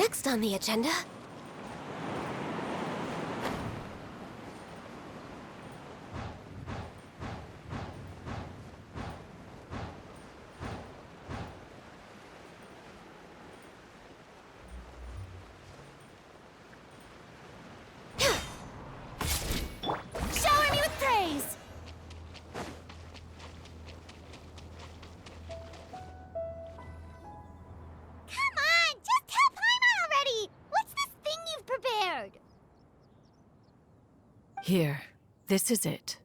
next on the agenda? Shower me with praise! Come on, just tell Paimon already! What's this thing you've prepared? Here, this is it.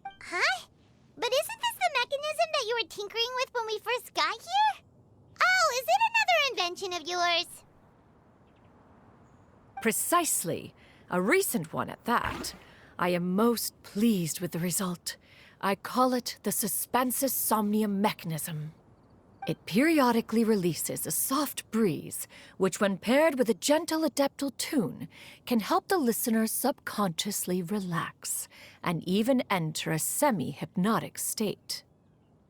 Huh? But isn't this the mechanism that you were tinkering with when we first got here? Oh, is it another invention of yours? Precisely. A recent one at that. I am most pleased with the result. I call it the Suspensus Somnium mechanism. It periodically releases a soft breeze, which when paired with a gentle adeptal tune, can help the listener subconsciously relax and even enter a semi-hypnotic state.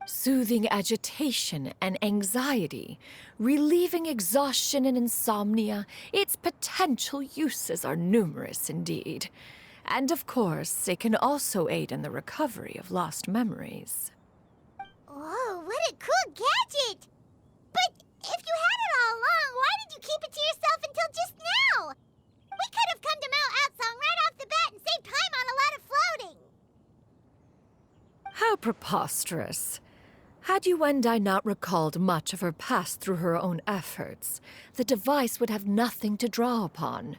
Soothing agitation and anxiety, relieving exhaustion and insomnia, its potential uses are numerous indeed. And of course, it can also aid in the recovery of lost memories. Whoa, what a cool gadget! But if you had it all along, why did you keep it to yourself until just now? We could have come to Mount Outsong right off the bat and saved Paimon a lot of floating! How preposterous. Had Yuendai not recalled much of her past through her own efforts, the device would have nothing to draw upon.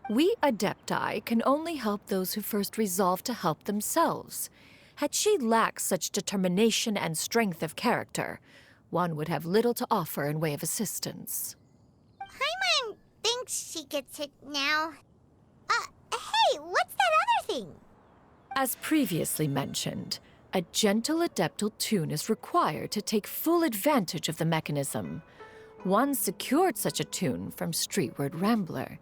We Adepti can only help those who first resolve to help themselves. Had she lacked such determination and strength of character, one would have little to offer in way of assistance. Paimon thinks she gets it now. Hey, what's that other thing? As previously mentioned, a gentle adeptal tune is required to take full advantage of the mechanism. One secured such a tune from Streetward Rambler.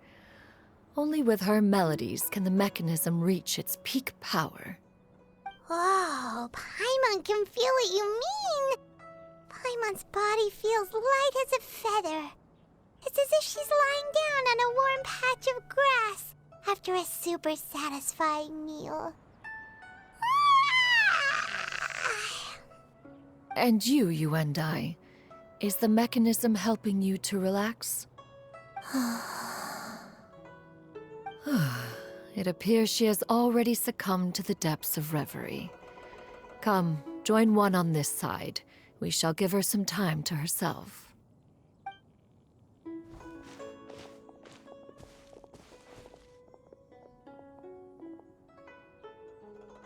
Only with her melodies can the mechanism reach its peak power. Whoa, Paimon can feel what you mean. Paimon's body feels light as a feather. It's as if she's lying down on a warm patch of grass after a super satisfying meal. And you, Yuendai, is the mechanism helping you to relax? It appears she has already succumbed to the depths of reverie. Come, join one on this side. We shall give her some time to herself.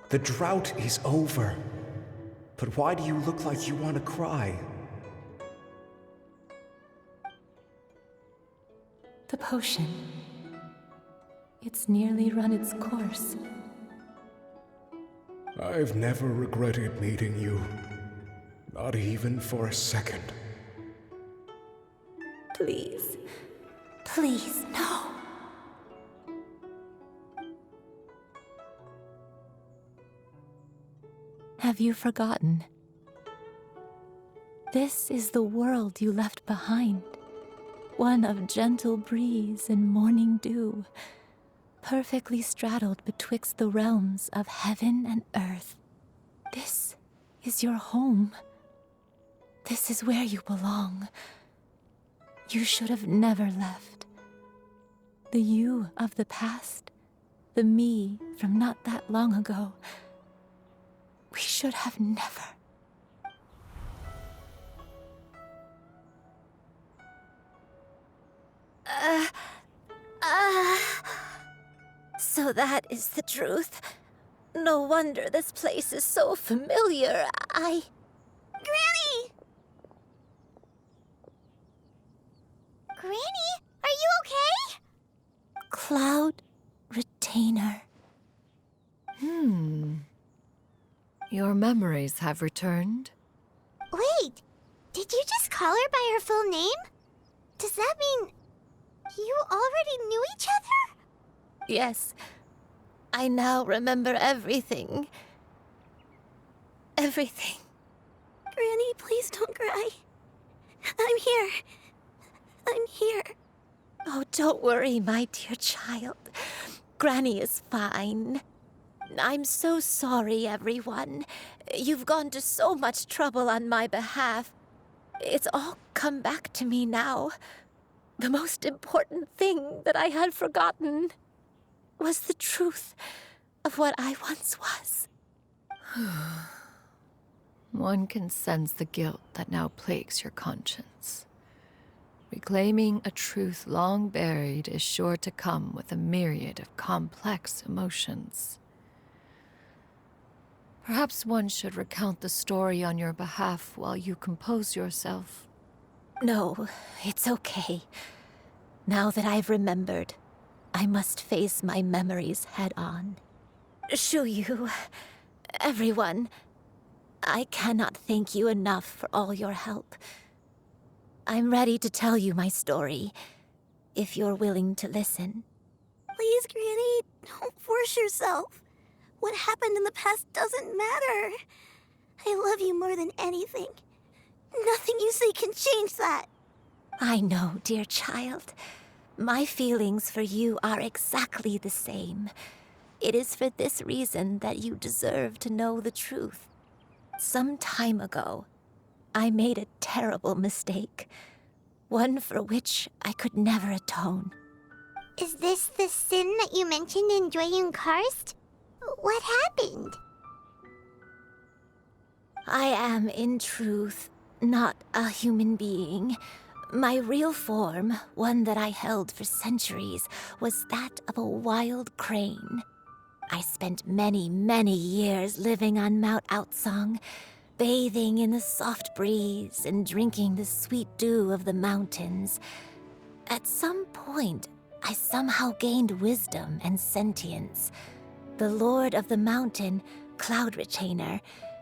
The drought is over. But why do you look like you want to cry? The potion. It's nearly run its course. I've never regretted meeting you. Not even for a second. Please. Please, no. Have you forgotten? This is the world you left behind. One of gentle breeze and morning dew, perfectly straddled betwixt the realms of heaven and earth. This is your home. This is where you belong. You should have never left. The you of the past, the me from not that long ago, we should have never. So that is the truth. No wonder this place is so familiar. Granny! Granny, are you okay? Cloud Retainer. Your memories have returned? Wait, did you just call her by her full name? Does that mean you already knew each other? Yes. I now remember everything. Everything. Granny, please don't cry. I'm here. I'm here. Don't worry, my dear child. Granny is fine. I'm so sorry, everyone. You've gone to so much trouble on my behalf. It's all come back to me now. The most important thing that I had forgotten was the truth of what I once was. One can sense the guilt that now plagues your conscience. Reclaiming a truth long buried is sure to come with a myriad of complex emotions. Perhaps one should recount the story on your behalf while you compose yourself. No, it's okay. Now that I've remembered, I must face my memories head on. Shuyu, everyone, I cannot thank you enough for all your help. I'm ready to tell you my story, if you're willing to listen. Please, Granny, don't force yourself. What happened in the past doesn't matter. I love you more than anything. Nothing you say can change that. I know, dear child. My feelings for you are exactly the same. It is for this reason that you deserve to know the truth. Some time ago, I made a terrible mistake. One for which I could never atone. Is this the sin that you mentioned in Xianyun Karst? What happened? I am, in truth, not a human being. My real form, one that I held for centuries, was that of a wild crane. I spent many, many years living on Mount Outsong, bathing in the soft breeze and drinking the sweet dew of the mountains. At some point, I somehow gained wisdom and sentience. The Lord of the Mountain, Cloud Retainer,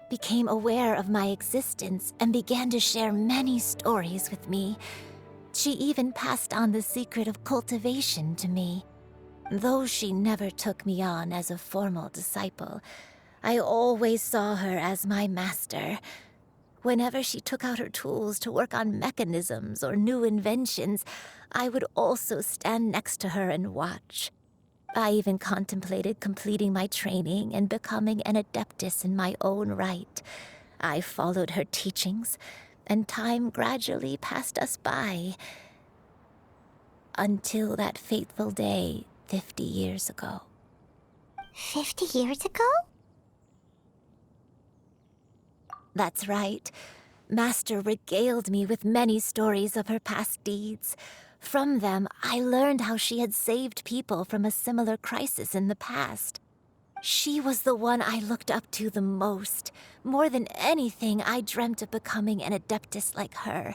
became aware of my existence and began to share many stories with me. She even passed on the secret of cultivation to me. Though she never took me on as a formal disciple, I always saw her as my master. Whenever she took out her tools to work on mechanisms or new inventions, I would also stand next to her and watch. I even contemplated completing my training and becoming an adeptus in my own right. I followed her teachings, and time gradually passed us by. Until that fateful day 50 years ago. 50 years ago? That's right. Master regaled me with many stories of her past deeds. From them, I learned how she had saved people from a similar crisis in the past. She was the one I looked up to the most. More than anything, I dreamt of becoming an adeptus like her.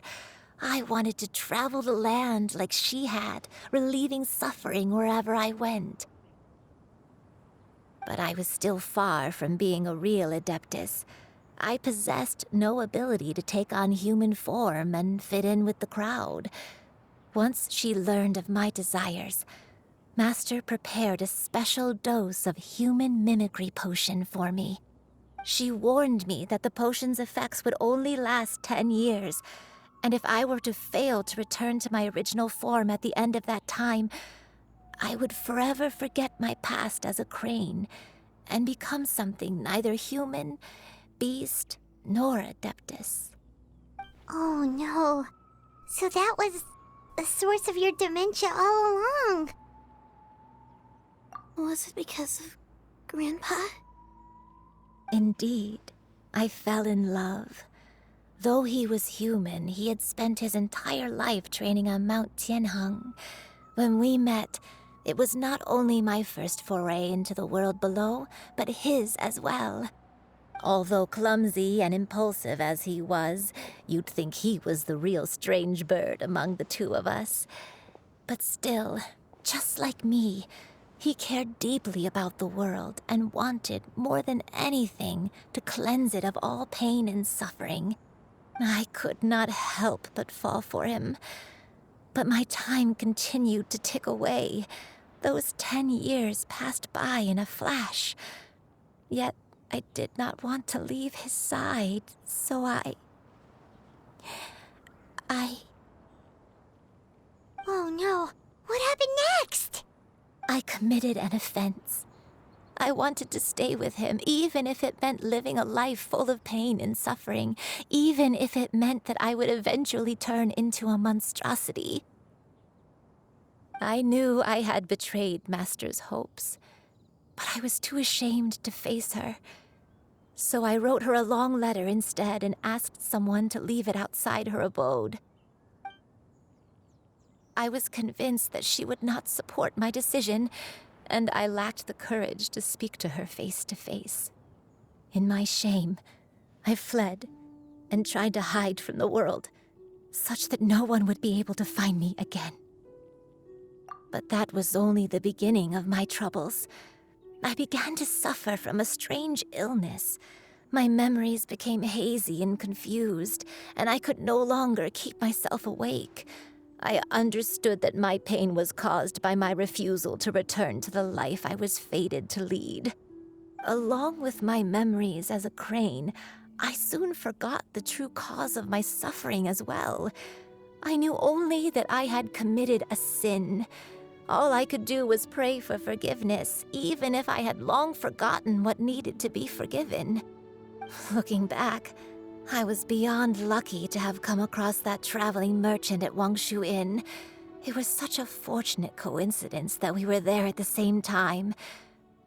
I wanted to travel the land like she had, relieving suffering wherever I went. But I was still far from being a real adeptus. I possessed no ability to take on human form and fit in with the crowd. Once she learned of my desires, Master prepared a special dose of human mimicry potion for me. She warned me that the potion's effects would only last 10 years, and if I were to fail to return to my original form at the end of that time, I would forever forget my past as a crane and become something neither human, beast, nor adeptus. Oh no. So that was the source of your dementia all along. Was it because of Grandpa? Indeed, I fell in love. Though he was human, he had spent his entire life training on Mount Tianheng. When we met, it was not only my first foray into the world below, but his as well. Although clumsy and impulsive as he was, you'd think he was the real strange bird among the two of us. But still, just like me, he cared deeply about the world and wanted, more than anything, to cleanse it of all pain and suffering. I could not help but fall for him. But my time continued to tick away. Those 10 years passed by in a flash. Yet I did not want to leave his side, so I... Oh no. What happened next? I committed an offense. I wanted to stay with him, even if it meant living a life full of pain and suffering, even if it meant that I would eventually turn into a monstrosity. I knew I had betrayed Master's hopes, but I was too ashamed to face her. So I wrote her a long letter instead and asked someone to leave it outside her abode. I was convinced that she would not support my decision, and I lacked the courage to speak to her face to face. In my shame, I fled and tried to hide from the world, such that no one would be able to find me again. But that was only the beginning of my troubles. I began to suffer from a strange illness. My memories became hazy and confused, and I could no longer keep myself awake. I understood that my pain was caused by my refusal to return to the life I was fated to lead. Along with my memories as a crane, I soon forgot the true cause of my suffering as well. I knew only that I had committed a sin. All I could do was pray for forgiveness, even if I had long forgotten what needed to be forgiven. Looking back, I was beyond lucky to have come across that traveling merchant at Wangshu Inn. It was such a fortunate coincidence that we were there at the same time.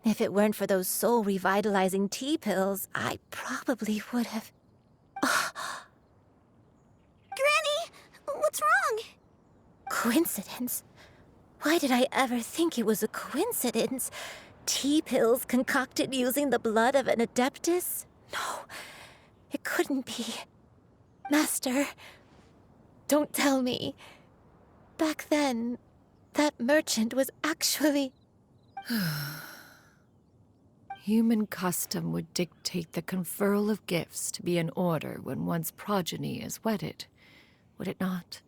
If it weren't for those soul-revitalizing tea pills, I probably would have... Granny, what's wrong? Coincidence? Why did I ever think it was a coincidence? Tea pills concocted using the blood of an adeptus? No, it couldn't be. Master, don't tell me. Back then, that merchant was actually... Human custom would dictate the conferral of gifts to be in order when one's progeny is wedded, would it not?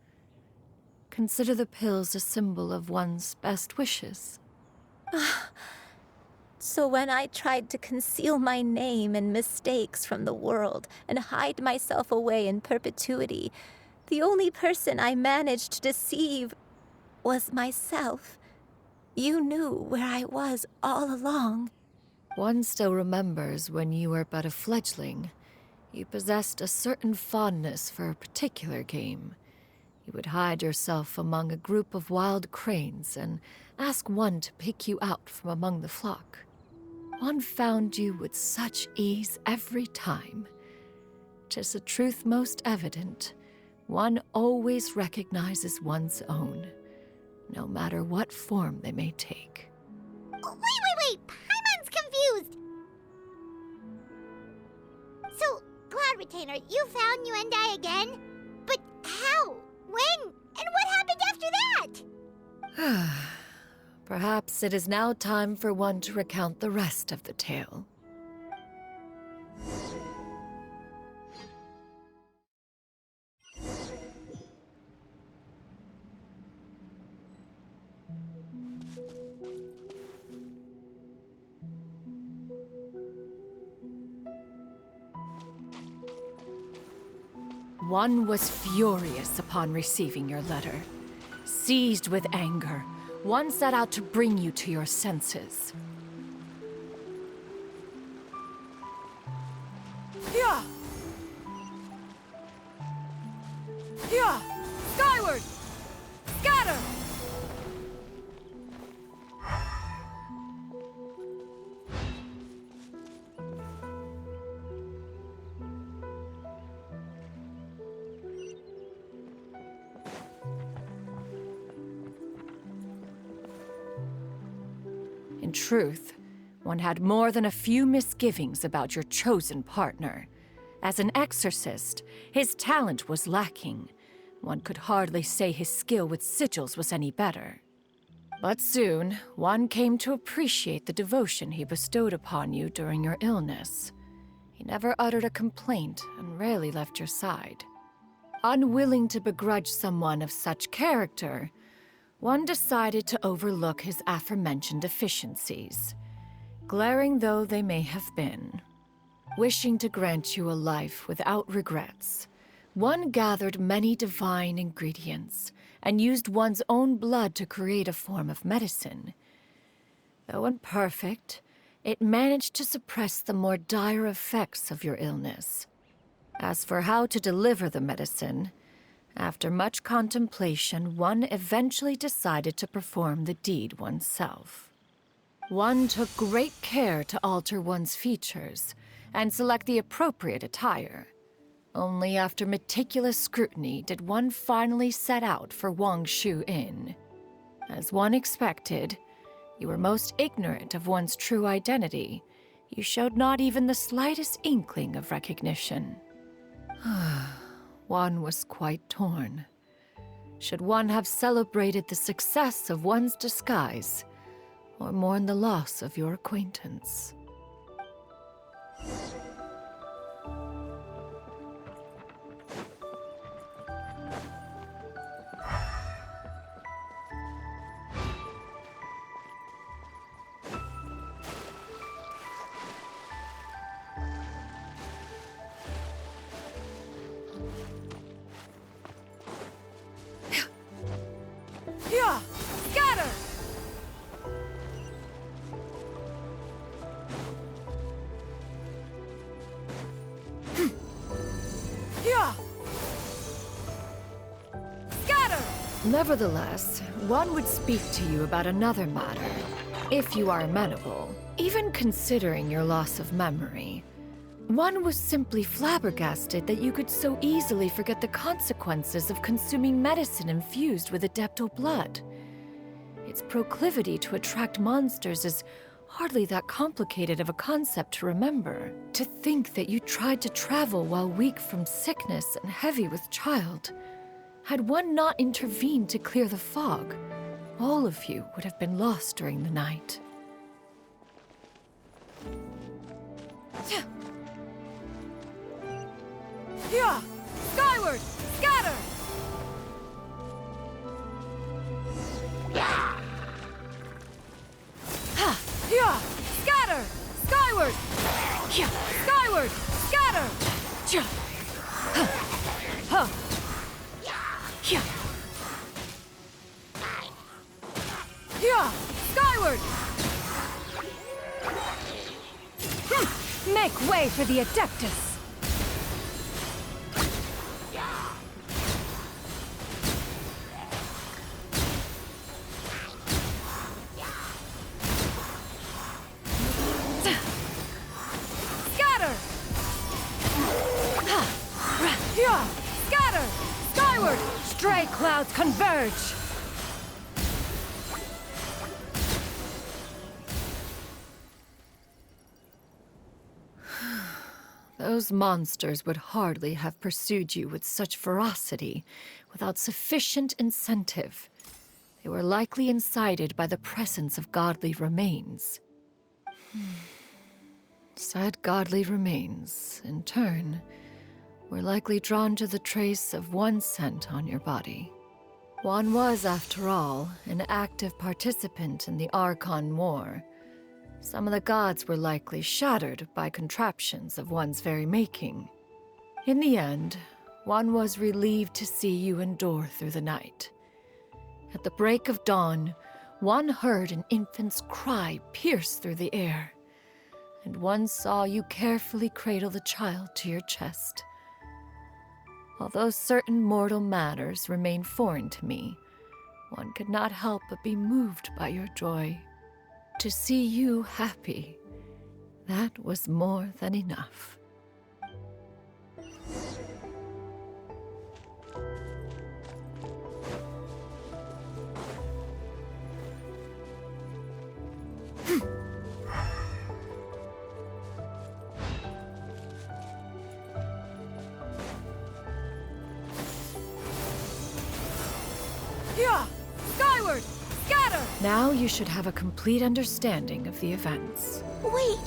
Consider the pills a symbol of one's best wishes. So when I tried to conceal my name and mistakes from the world and hide myself away in perpetuity, the only person I managed to deceive was myself. You knew where I was all along. One still remembers when you were but a fledgling. You possessed a certain fondness for a particular game. You would hide yourself among a group of wild cranes and ask one to pick you out from among the flock. One found you with such ease every time. 'Tis a truth most evident. One always recognizes one's own, no matter what form they may take. Wait! Paimon's confused! So, Cloud Retainer, you found Yuendai again? But how? When? And what happened after that? Perhaps it is now time for one to recount the rest of the tale. One was furious upon receiving your letter. Seized with anger, one set out to bring you to your senses. Yeah! Yeah! Skyward! Scatter! In truth, one had more than a few misgivings about your chosen partner. As an exorcist, his talent was lacking. One could hardly say his skill with sigils was any better. But soon, one came to appreciate the devotion he bestowed upon you during your illness. He never uttered a complaint and rarely left your side. Unwilling to begrudge someone of such character, one decided to overlook his aforementioned deficiencies, glaring though they may have been. Wishing to grant you a life without regrets, one gathered many divine ingredients and used one's own blood to create a form of medicine. Though imperfect, it managed to suppress the more dire effects of your illness. As for how to deliver the medicine, after much contemplation, one eventually decided to perform the deed oneself. One took great care to alter one's features and select the appropriate attire. Only after meticulous scrutiny did one finally set out for Wangshu Inn. As one expected, you were most ignorant of one's true identity. You showed not even the slightest inkling of recognition. One was quite torn. Should one have celebrated the success of one's disguise, or mourn the loss of your acquaintance? Yeah! Scatter! Yeah! Scatter! Nevertheless, one would speak to you about another matter, if you are amenable. Even considering your loss of memory, one was simply flabbergasted that you could so easily forget the consequences of consuming medicine infused with adeptal blood. Its proclivity to attract monsters is hardly that complicated of a concept to remember. To think that you tried to travel while weak from sickness and heavy with child. Had one not intervened to clear the fog, all of you would have been lost during the night. Yeah! Skyward! Scatter! Ha! Yeah! Scatter! Skyward! Yeah! Skyward! Scatter! Ja! Ha! Yeah! Yeah! Skyward! Make way for the Adeptus! Scatter! Yeah! Scatter! Skyward! Stray clouds converge! Those monsters would hardly have pursued you with such ferocity without sufficient incentive. They were likely incited by the presence of godly remains. Said godly remains, in turn, were likely drawn to the trace of one scent on your body. One was, after all, an active participant in the Archon War. Some of the gods were likely shattered by contraptions of one's very making. In the end, one was relieved to see you endure through the night. At the break of dawn, one heard an infant's cry pierce through the air, and one saw you carefully cradle the child to your chest. Although certain mortal matters remain foreign to me, one could not help but be moved by your joy. To see you happy, that was more than enough. Yeah! Skyward! Scatter! Now you should have a complete understanding of the events. Wait,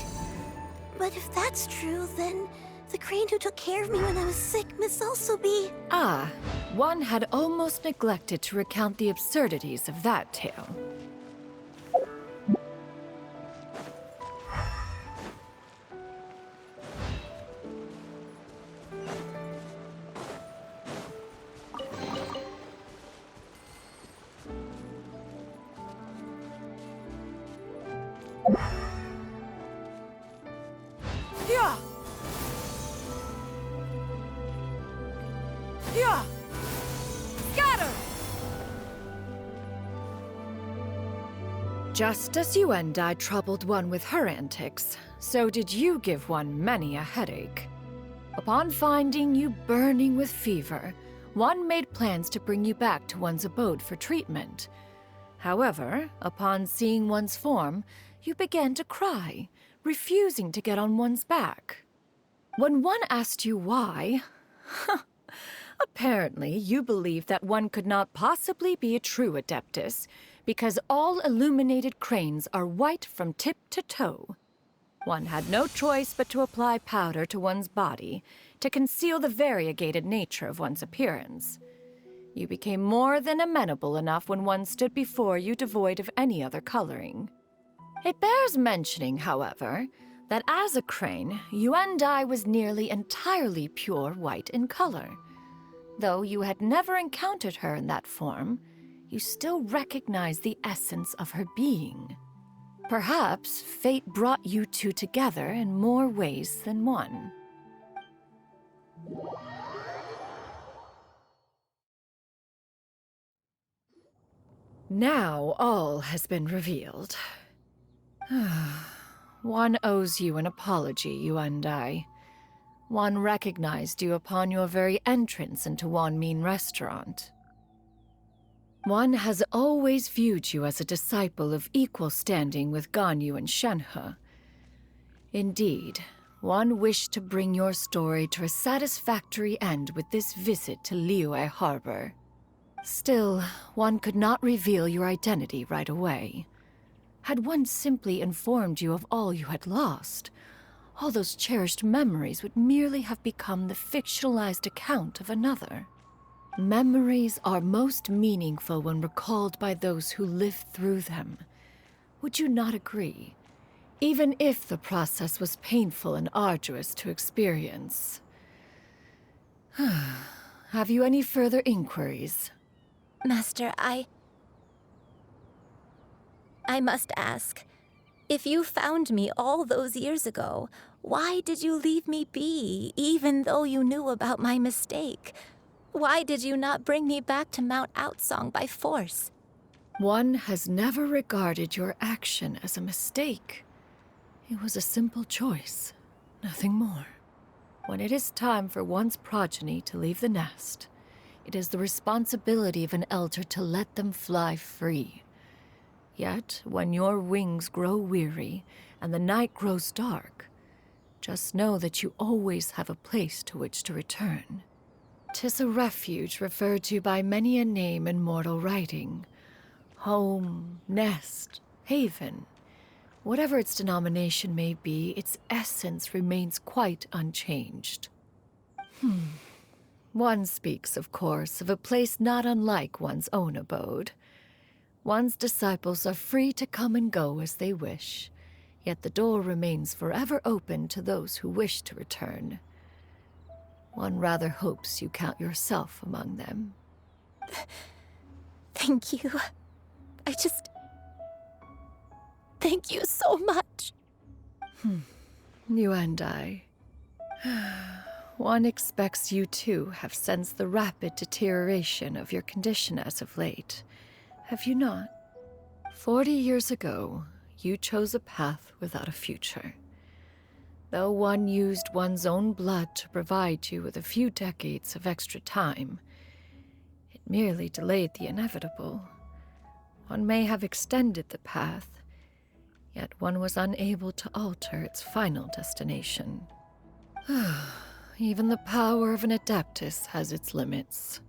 but if that's true, then the crane who took care of me when I was sick must also be... Ah, one had almost neglected to recount the absurdities of that tale. Yeah! Yeah! Scatter! Just as Yuendai troubled one with her antics, so did you give one many a headache. Upon finding you burning with fever, one made plans to bring you back to one's abode for treatment. However, upon seeing one's form, you began to cry, refusing to get on one's back. When one asked you why, apparently you believed that one could not possibly be a true Adeptus, because all illuminated cranes are white from tip to toe. One had no choice but to apply powder to one's body to conceal the variegated nature of one's appearance. You became more than amenable enough when one stood before you devoid of any other coloring. It bears mentioning, however, that as a crane, Yuendai was nearly entirely pure white in color. Though you had never encountered her in that form, you still recognized the essence of her being. Perhaps fate brought you two together in more ways than one. Now all has been revealed. One owes you an apology, Yuendai. One recognized you upon your very entrance into Wanmin Restaurant. One has always viewed you as a disciple of equal standing with Ganyu and Shenhe. Indeed, one wished to bring your story to a satisfactory end with this visit to Liyue Harbor. Still, one could not reveal your identity right away. Had one simply informed you of all you had lost, all those cherished memories would merely have become the fictionalized account of another. Memories are most meaningful when recalled by those who lived through them. Would you not agree? Even if the process was painful and arduous to experience. Have you any further inquiries? Master, I must ask. If you found me all those years ago, why did you leave me be, even though you knew about my mistake? Why did you not bring me back to Mount Outsong by force? One has never regarded your action as a mistake. It was a simple choice, nothing more. When it is time for one's progeny to leave the nest, it is the responsibility of an elder to let them fly free. Yet, when your wings grow weary and the night grows dark, just know that you always have a place to which to return. 'Tis a refuge referred to by many a name in mortal writing. Home, nest, haven. Whatever its denomination may be, its essence remains quite unchanged. One speaks, of course, of a place not unlike one's own abode. One's disciples are free to come and go as they wish, yet the door remains forever open to those who wish to return. One rather hopes you count yourself among them. Thank you. Thank you so much. You and I. One expects you too have sensed the rapid deterioration of your condition as of late. Have you not? 40 years ago, you chose a path without a future. Though one used one's own blood to provide you with a few decades of extra time, it merely delayed the inevitable. One may have extended the path, yet one was unable to alter its final destination. Even the power of an Adeptus has its limits.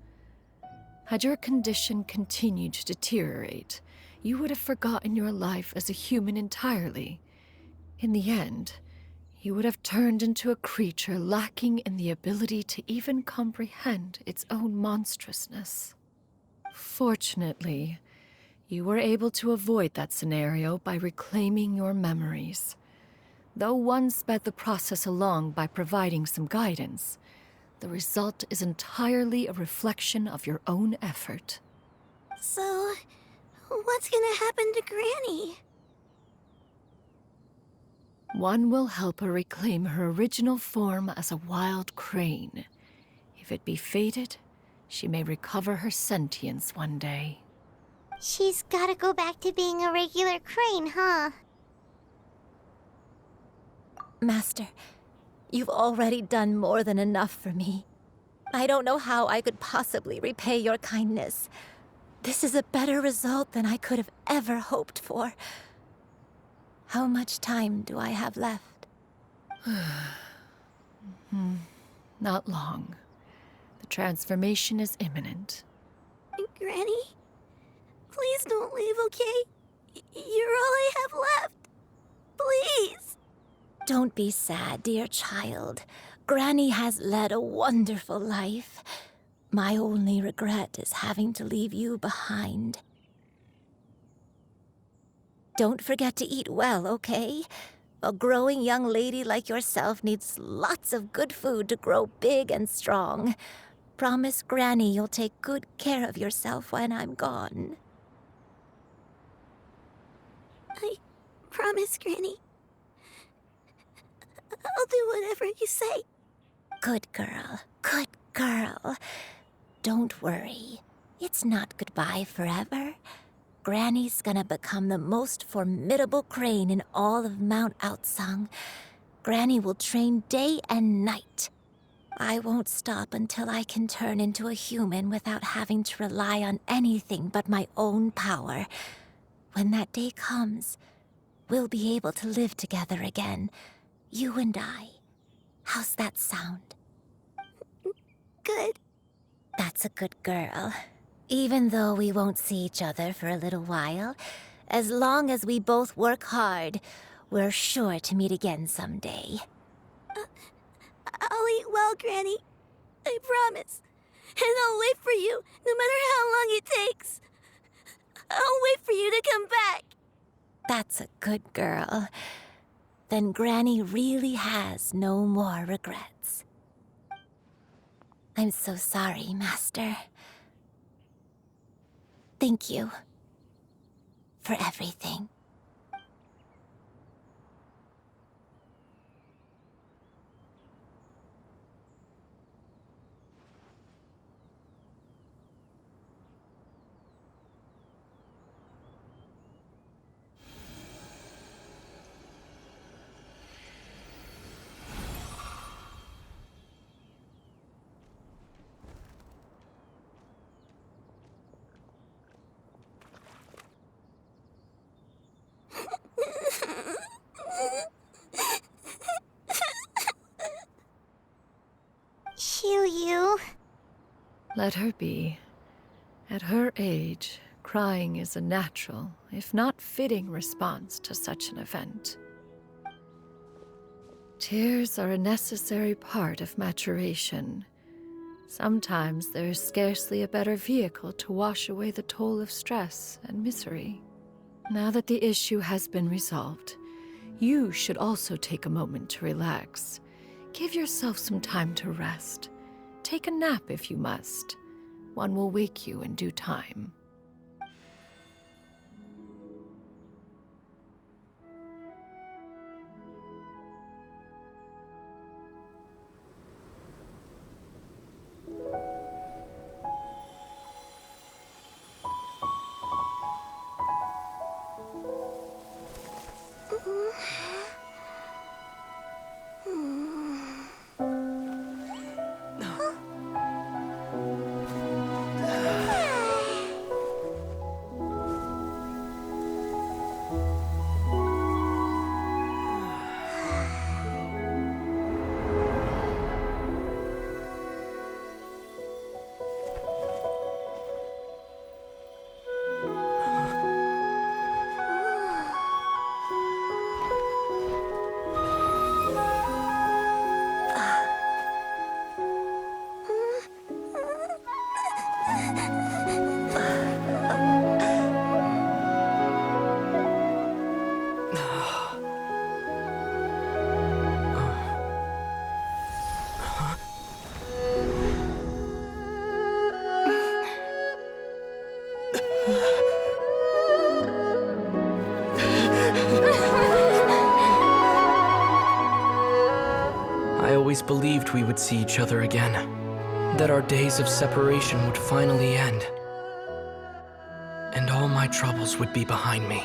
Had your condition continued to deteriorate, you would have forgotten your life as a human entirely. In the end, you would have turned into a creature lacking in the ability to even comprehend its own monstrousness. Fortunately, you were able to avoid that scenario by reclaiming your memories. Though one sped the process along by providing some guidance, the result is entirely a reflection of your own effort. So, what's gonna happen to Granny? One will help her reclaim her original form as a wild crane. If it be fated, she may recover her sentience one day. She's gotta go back to being a regular crane, huh? Master, you've already done more than enough for me. I don't know how I could possibly repay your kindness. This is a better result than I could have ever hoped for. How much time do I have left? Not long. The transformation is imminent. Granny? Please don't leave, okay? You're all I have left. Please. Don't be sad, dear child. Granny has led a wonderful life. My only regret is having to leave you behind. Don't forget to eat well, okay? A growing young lady like yourself needs lots of good food to grow big and strong. Promise Granny you'll take good care of yourself when I'm gone. I promise, Granny. I'll do whatever you say. Good girl, good girl. Don't worry. It's not goodbye forever. Granny's gonna become the most formidable crane in all of Mount Outsung. Granny will train day and night. I won't stop until I can turn into a human without having to rely on anything but my own power. When that day comes, we'll be able to live together again. You and I. How's that sound? Good. That's a good girl. Even though we won't see each other for a little while, as long as we both work hard, we're sure to meet again someday. I'll eat well, Granny. I promise. And I'll wait for you, no matter how long it takes. I'll wait for you to come back. That's a good girl. Then Granny really has no more regrets. I'm so sorry, Master. Thank you for everything. Xianyun. Let her be. At her age, crying is a natural, if not fitting, response to such an event. Tears are a necessary part of maturation. Sometimes there is scarcely a better vehicle to wash away the toll of stress and misery. Now that the issue has been resolved, you should also take a moment to relax. Give yourself some time to rest. Take a nap if you must. One will wake you in due time. always believed we would see each other again, that our days of separation would finally end, and all my troubles would be behind me.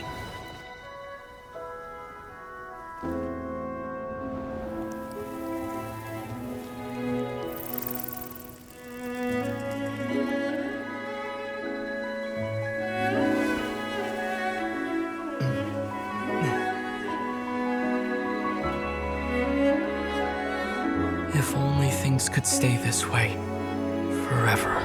If only things could stay this way forever.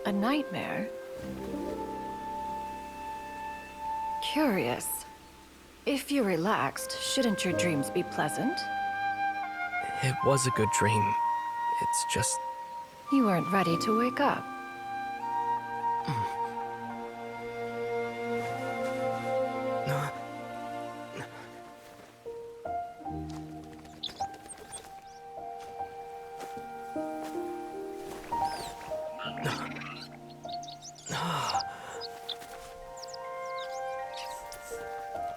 A nightmare? Curious. If you're relaxed, shouldn't your dreams be pleasant? It was a good dream. It's just... You weren't ready to wake up.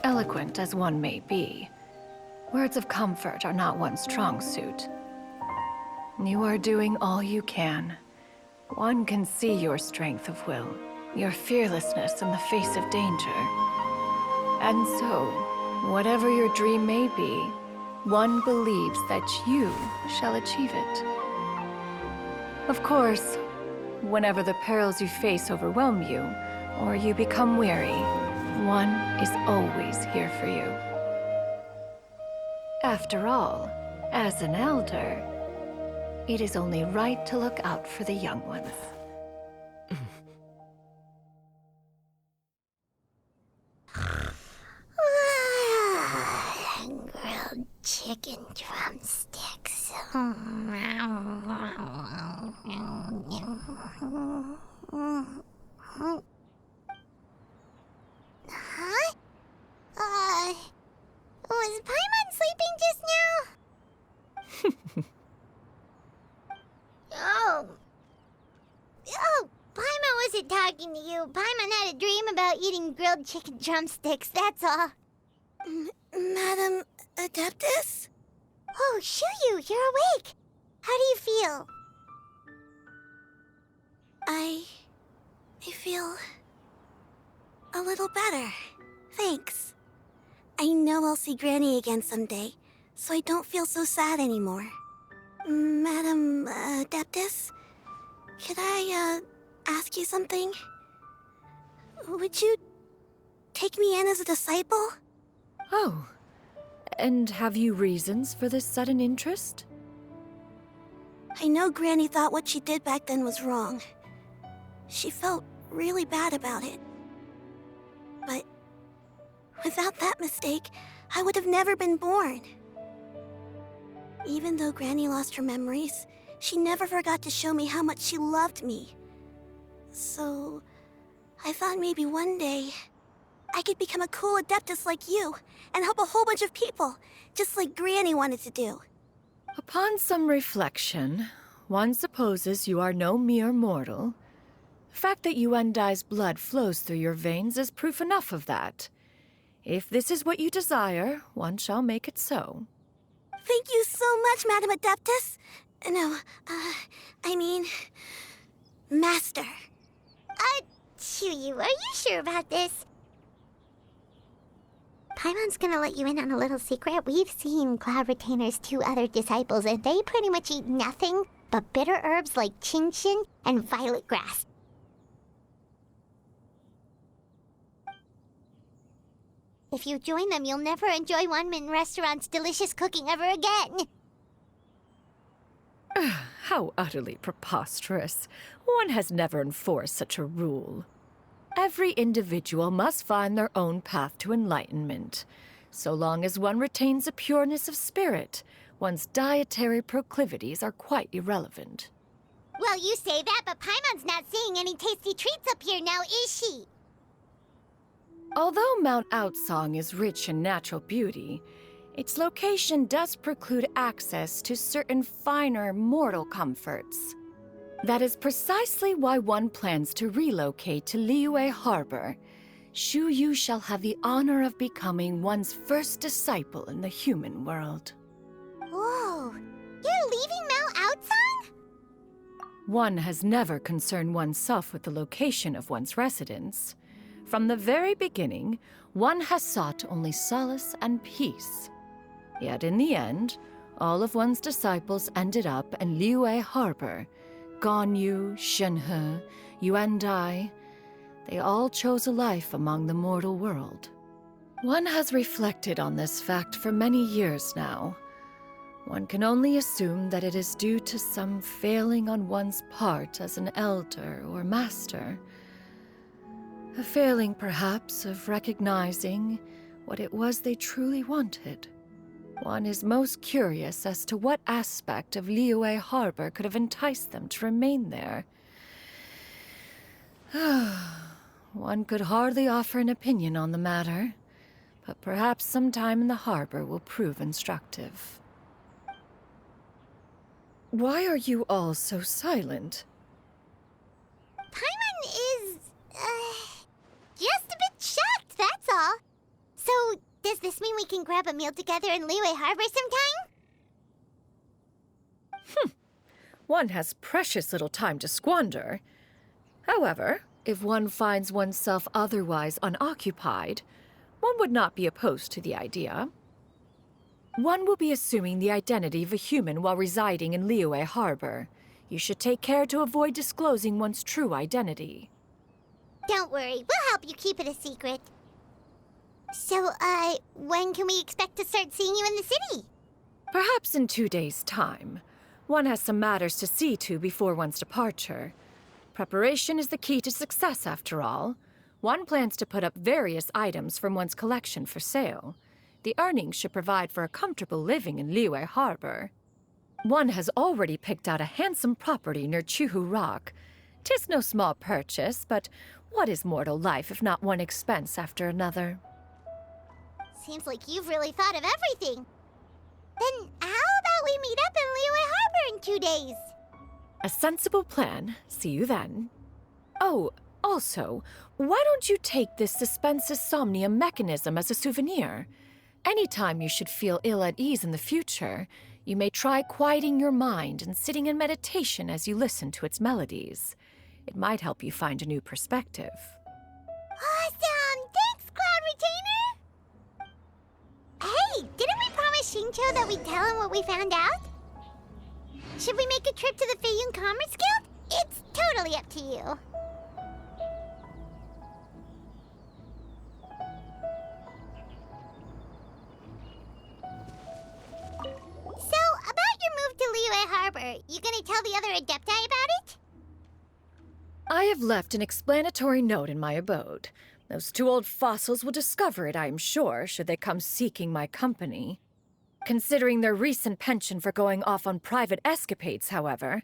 Eloquent as one may be, words of comfort are not one's strong suit. You are doing all you can. One can see your strength of will, your fearlessness in the face of danger. And so, whatever your dream may be, one believes that you shall achieve it. Of course, whenever the perils you face overwhelm you, or you become weary, one is always here for you. After all, as an elder, it is only right to look out for the young ones. Grilled chicken drumsticks. Huh? Was Paimon sleeping just now? Oh, Paimon wasn't talking to you. Paimon had a dream about eating grilled chicken drumsticks, that's all. Madam Adeptus? Oh, Xianyun, you're awake. How do you feel? I feel a little better. Thanks. I know I'll see Granny again someday, so I don't feel so sad anymore. Madam Adeptus, could I ask you something? Would you take me in as a disciple? Oh, and have you reasons for this sudden interest? I know Granny thought what she did back then was wrong. She felt really bad about it. But without that mistake, I would have never been born. Even though Granny lost her memories, she never forgot to show me how much she loved me. So, I thought maybe one day I could become a cool Adeptus like you and help a whole bunch of people, just like Granny wanted to do. Upon some reflection, one supposes you are no mere mortal. The fact that Yuendai's blood flows through your veins is proof enough of that. If this is what you desire, one shall make it so. Thank you so much, Madam Adeptus. No, I mean, Master. Xianyun, are you sure about this? Paimon's gonna let you in on a little secret. We've seen Cloud Retainer's 2 other disciples, and they pretty much eat nothing but bitter herbs like Genshin and violet grass. If you join them, you'll never enjoy Wanmin Restaurant's delicious cooking ever again. How utterly preposterous. One has never enforced such a rule. Every individual must find their own path to enlightenment. So long as one retains a pureness of spirit, one's dietary proclivities are quite irrelevant. Well, you say that, but Paimon's not seeing any tasty treats up here now, is she? Although Mount Outsong is rich in natural beauty, Its location does preclude access to certain finer mortal comforts. That is precisely why one plans to relocate to Liyue Harbor. Shu Yu shall have the honor of becoming one's first disciple in the human world. Whoa, you're leaving Mount Outsang? One has never concerned oneself with the location of one's residence. From the very beginning, one has sought only solace and peace. Yet in the end, all of one's disciples ended up in Liyue Harbor. Ganyu, Shenhe, Yuandai, they all chose a life among the mortal world. One has reflected on this fact for many years now. One can only assume that it is due to some failing on one's part as an elder or master. A failing, perhaps, of recognizing what it was they truly wanted. One is most curious as to what aspect of Liyue Harbor could have enticed them to remain there. One could hardly offer an opinion on the matter, but perhaps some time in the harbor will prove instructive. Why are you all so silent? Paimon is, just a bit shocked, that's all. So, does this mean we can grab a meal together in Liyue Harbor sometime? One has precious little time to squander. However, if one finds oneself otherwise unoccupied, one would not be opposed to the idea. One will be assuming the identity of a human while residing in Liyue Harbor. You should take care to avoid disclosing one's true identity. Don't worry, we'll help you keep it a secret. So, when can we expect to start seeing you in the city? Perhaps in 2 days' time. One has some matters to see to before one's departure. Preparation is the key to success, after all. One plans to put up various items from one's collection for sale. The earnings should provide for a comfortable living in Liyue Harbor. One has already picked out a handsome property near Chuhu Rock. 'Tis no small purchase, but what is mortal life if not one expense after another? Seems like you've really thought of everything. Then how about we meet up in Liyue Harbor in 2 days? A sensible plan. See you then. Oh, also, why don't you take this suspensus somnium mechanism as a souvenir? Anytime you should feel ill at ease in the future, you may try quieting your mind and sitting in meditation as you listen to its melodies. It might help you find a new perspective. Awesome! Thanks, Cloud Retainer! Hey, didn't we promise Xingqiu that we'd tell him what we found out? Should we make a trip to the Feiyun Commerce Guild? It's totally up to you. So, about your move to Liyue Harbor, you gonna tell the other Adepti about it? I have left an explanatory note in my abode. Those 2 old fossils will discover it, I am sure, should they come seeking my company. Considering their recent penchant for going off on private escapades, however,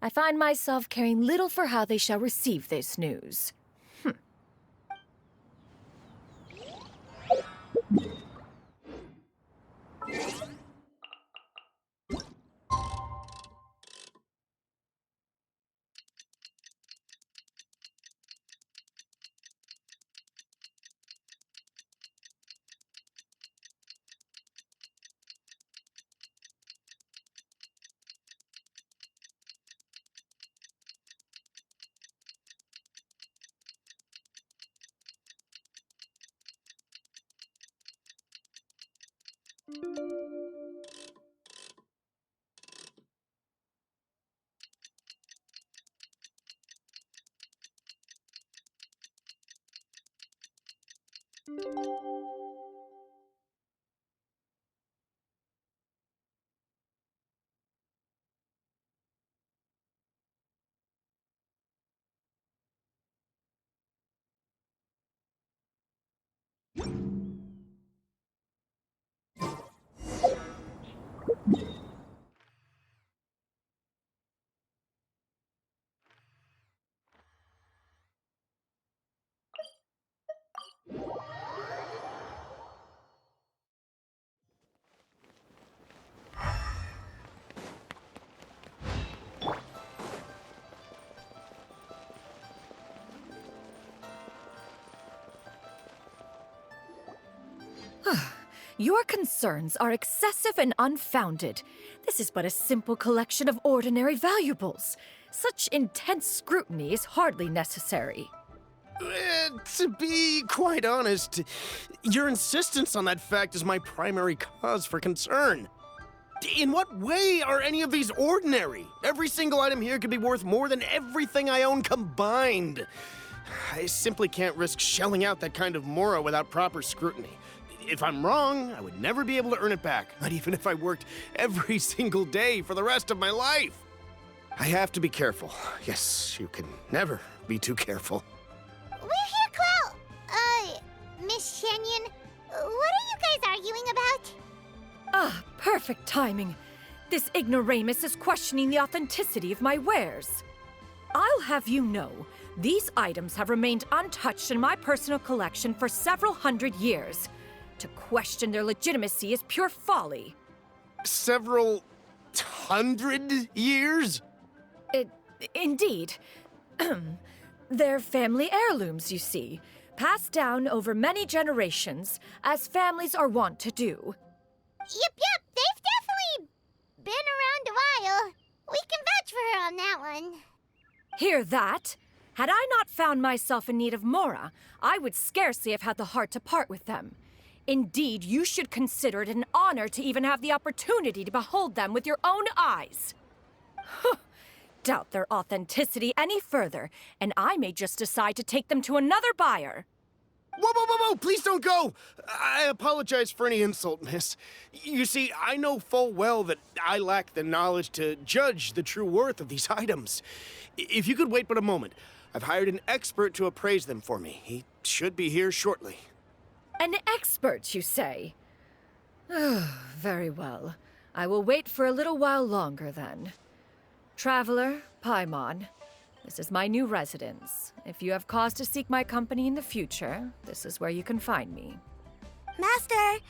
I find myself caring little for how they shall receive this news. Your concerns are excessive and unfounded. This is but a simple collection of ordinary valuables. Such intense scrutiny is hardly necessary. To be quite honest, your insistence on that fact is my primary cause for concern. In what way are any of these ordinary? Every single item here could be worth more than everything I own combined. I simply can't risk shelling out that kind of mora without proper scrutiny. If I'm wrong, I would never be able to earn it back, not even if I worked every single day for the rest of my life. I have to be careful. Yes, you can never be too careful. We're here, Clow. Miss Xianyun, what are you guys arguing about? Ah, perfect timing. This ignoramus is questioning the authenticity of my wares. I'll have you know, these items have remained untouched in my personal collection for several hundred years. To question their legitimacy is pure folly. Several hundred years? Indeed. They're family heirlooms, you see, passed down over many generations, as families are wont to do. Yep, they've definitely been around a while. We can vouch for her on that one. Hear that? Had I not found myself in need of mora, I would scarcely have had the heart to part with them. Indeed, you should consider it an honor to even have the opportunity to behold them with your own eyes. Doubt their authenticity any further, and I may just decide to take them to another buyer. Whoa, please don't go! I apologize for any insult, miss. You see, I know full well that I lack the knowledge to judge the true worth of these items. If you could wait but a moment, I've hired an expert to appraise them for me. He should be here shortly. An expert, you say? Very well. I will wait for a little while longer, then. Traveler, Paimon, this is my new residence. If you have cause to seek my company in the future, this is where you can find me. Master!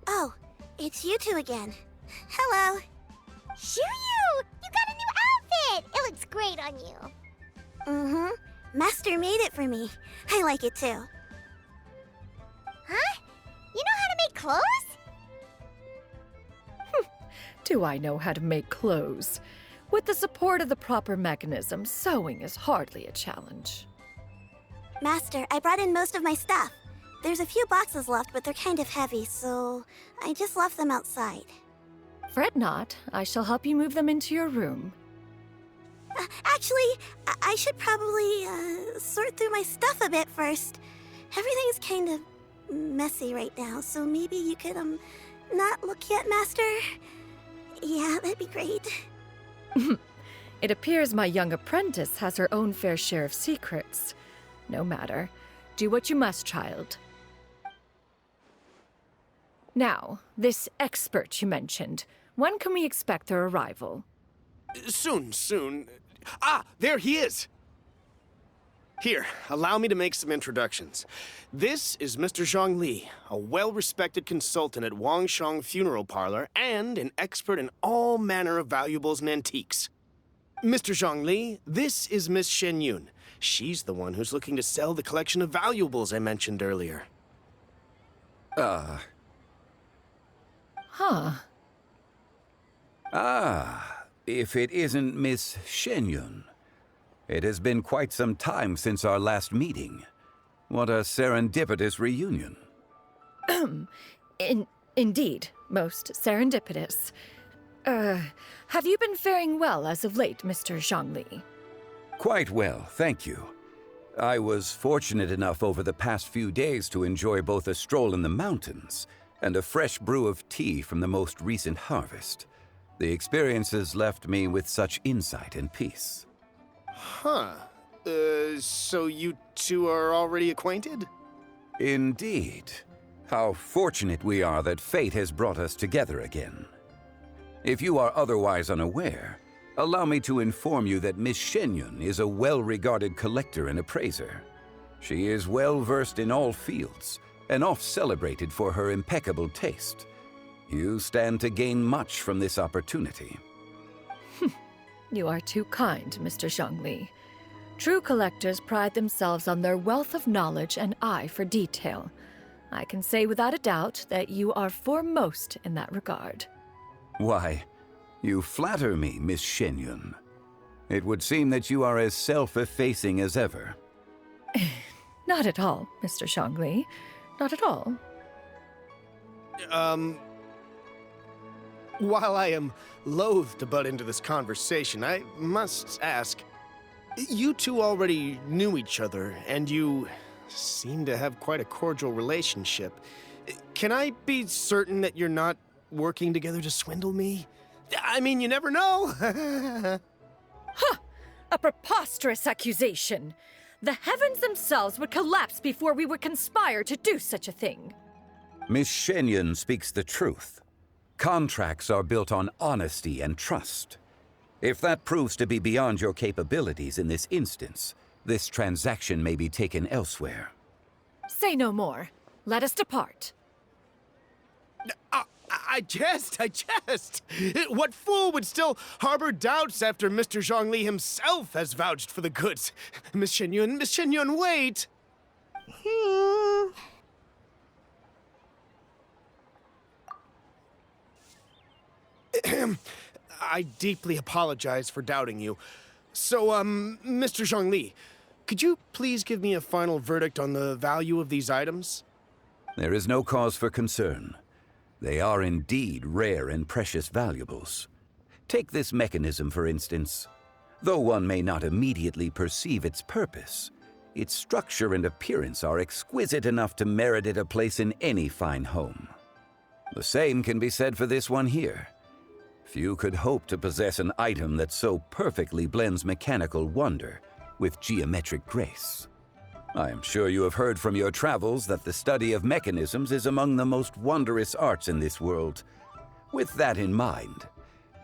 Oh, it's you two again. Hello. Xianyun! You got a new outfit! It looks great on you. Mm-hmm. Master made it for me. I like it too. Huh? You know how to make clothes? Do I know how to make clothes? With the support of the proper mechanism, sewing is hardly a challenge. Master, I brought in most of my stuff. There's a few boxes left, but they're kind of heavy, so I just left them outside. Fret not. I shall help you move them into your room. Actually, I should probably sort through my stuff a bit first. Everything's kind of messy right now, so maybe you could, not look yet, Master? Yeah, that'd be great. It appears my young apprentice has her own fair share of secrets. No matter. Do what you must, child. Now, this expert you mentioned, when can we expect their arrival? Soon. Ah, there he is! Here, allow me to make some introductions. This is Mr. Zhongli, a well-respected consultant at Wangshang Funeral Parlor and an expert in all manner of valuables and antiques. Mr. Zhongli, this is Miss Xianyun. She's the one who's looking to sell the collection of valuables I mentioned earlier. Huh. If it isn't Miss Xianyun. It has been quite some time since our last meeting. What a serendipitous reunion. Indeed, most serendipitous. Have you been faring well as of late, Mr. Zhongli? Quite well, thank you. I was fortunate enough over the past few days to enjoy both a stroll in the mountains and a fresh brew of tea from the most recent harvest. The experiences left me with such insight and peace. Huh. So you two are already acquainted? Indeed. How fortunate we are that fate has brought us together again. If you are otherwise unaware, allow me to inform you that Miss Xianyun is a well-regarded collector and appraiser. She is well-versed in all fields, and oft-celebrated for her impeccable taste. You stand to gain much from this opportunity. You are too kind, Mr. Zhongli. True collectors pride themselves on their wealth of knowledge and eye for detail. I can say without a doubt that you are foremost in that regard. Why, you flatter me, Miss Xianyun. It would seem that you are as self-effacing as ever. Not at all, Mr. Zhongli. Not at all. While I am loath to butt into this conversation, I must ask, you two already knew each other, and you seem to have quite a cordial relationship. Can I be certain that you're not working together to swindle me? I mean, you never know. Huh! A preposterous accusation! The heavens themselves would collapse before we would conspire to do such a thing. Miss Xianyun speaks the truth. Contracts are built on honesty and trust. If that proves to be beyond your capabilities in this instance, this transaction may be taken elsewhere. Say no more. Let us depart. I jest. What fool would still harbor doubts after Mr. Zhongli himself has vouched for the goods? Miss Xianyun, wait! I deeply apologize for doubting you. So, Mr. Zhongli, could you please give me a final verdict on the value of these items? There is no cause for concern. They are indeed rare and precious valuables. Take this mechanism, for instance. Though one may not immediately perceive its purpose, its structure and appearance are exquisite enough to merit it a place in any fine home. The same can be said for this one here. Few could hope to possess an item that so perfectly blends mechanical wonder with geometric grace. I am sure you have heard from your travels that the study of mechanisms is among the most wondrous arts in this world. With that in mind,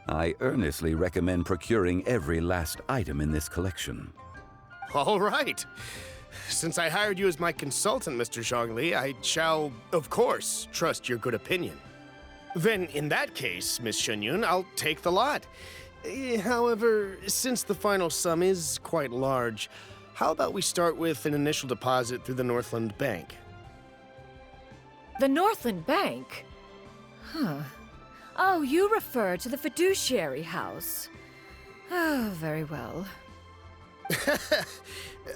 I earnestly recommend procuring every last item in this collection. All right. Since I hired you as my consultant, Mr. Zhongli, I shall, of course, trust your good opinion. Then, in that case, Miss Xianyun, I'll take the lot. However, since the final sum is quite large, how about we start with an initial deposit through the Northland Bank? The Northland Bank? Huh. Oh, you refer to the fiduciary house. Oh, very well.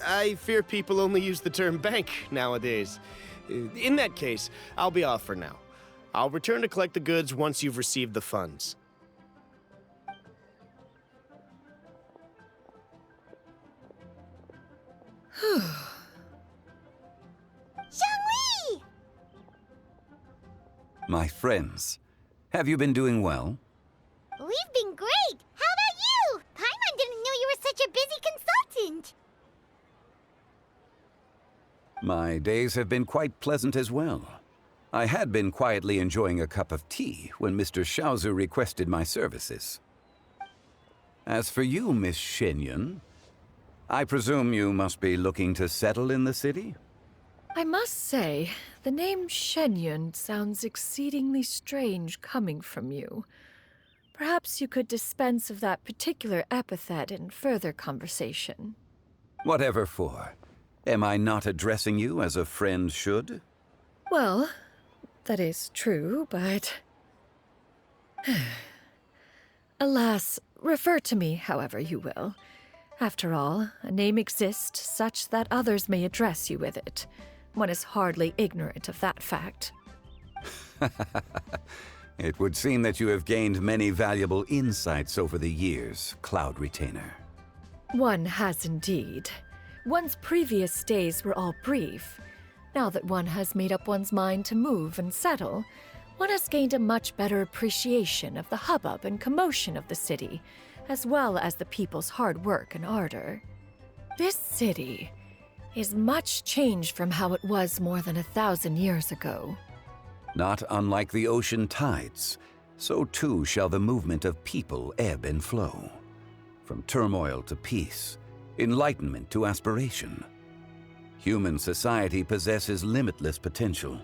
I fear people only use the term bank nowadays. In that case, I'll be off for now. I'll return to collect the goods once you've received the funds. Zhongli! My friends, have you been doing well? We've been great! How about you? Paimon didn't know you were such a busy consultant! My days have been quite pleasant as well. I had been quietly enjoying a cup of tea when Mr. Xiaozu requested my services. As for you, Miss Xianyun, I presume you must be looking to settle in the city? I must say, the name Xianyun sounds exceedingly strange coming from you. Perhaps you could dispense of that particular epithet in further conversation. Whatever for. Am I not addressing you as a friend should? Well, that is true, but... Alas, refer to me however you will. After all, a name exists such that others may address you with it. One is hardly ignorant of that fact. It would seem that you have gained many valuable insights over the years, Cloud Retainer. One has indeed. One's previous days were all brief. Now that one has made up one's mind to move and settle, one has gained a much better appreciation of the hubbub and commotion of the city, as well as the people's hard work and ardor. This city is much changed from how it was more than 1,000 years ago. Not unlike the ocean tides, so too shall the movement of people ebb and flow. From turmoil to peace, enlightenment to aspiration. Human society possesses limitless potential.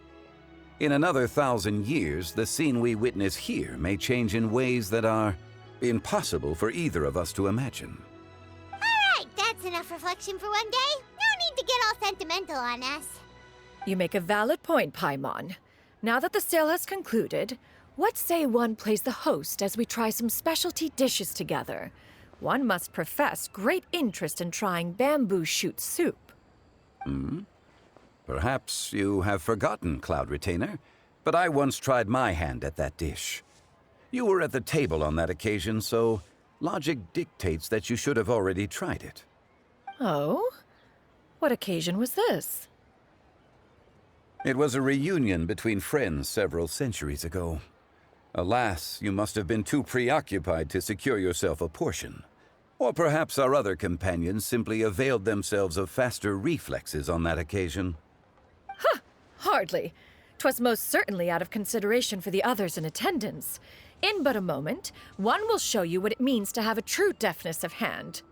In another 1,000 years, the scene we witness here may change in ways that are impossible for either of us to imagine. Alright, that's enough reflection for one day. No need to get all sentimental on us. You make a valid point, Paimon. Now that the sale has concluded, what say one plays the host as we try some specialty dishes together? One must profess great interest in trying bamboo shoot soup. Perhaps you have forgotten, Cloud Retainer, but I once tried my hand at that dish. You were at the table on that occasion, so logic dictates that you should have already tried it. Oh? What occasion was this? It was a reunion between friends several centuries ago. Alas, you must have been too preoccupied to secure yourself a portion. Or perhaps our other companions simply availed themselves of faster reflexes on that occasion. Hardly. 'Twas most certainly out of consideration for the others in attendance. In but a moment, one will show you what it means to have a true deftness of hand.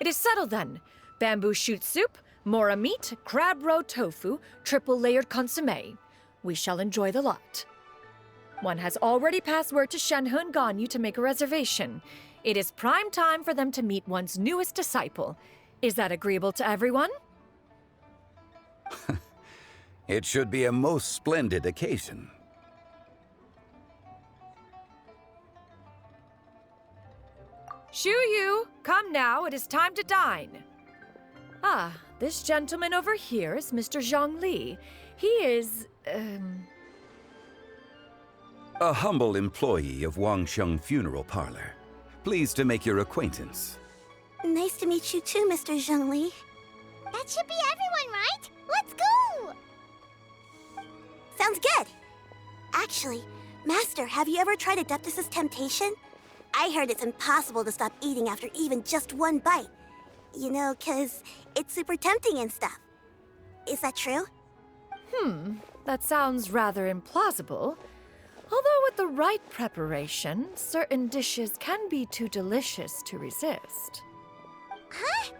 It is settled then. Bamboo shoot soup, mora meat, crab roe tofu, triple-layered consommé. We shall enjoy the lot. One has already passed word to Xianyun and Ganyu to make a reservation. It is prime time for them to meet one's newest disciple. Is that agreeable to everyone? It should be a most splendid occasion. Xianyun, come now, it is time to dine. Ah, this gentleman over here is Mr. Zhongli. He is, A humble employee of Wangsheng Funeral Parlor. Pleased to make your acquaintance. Nice to meet you too, Mr. Zhongli. That should be everyone, right? Let's go! Sounds good. Actually, Master, have you ever tried Adeptus' temptation? I heard it's impossible to stop eating after even just one bite. You know, 'cause it's super tempting and stuff. Is that true? That sounds rather implausible. Although with the right preparation, certain dishes can be too delicious to resist. Huh?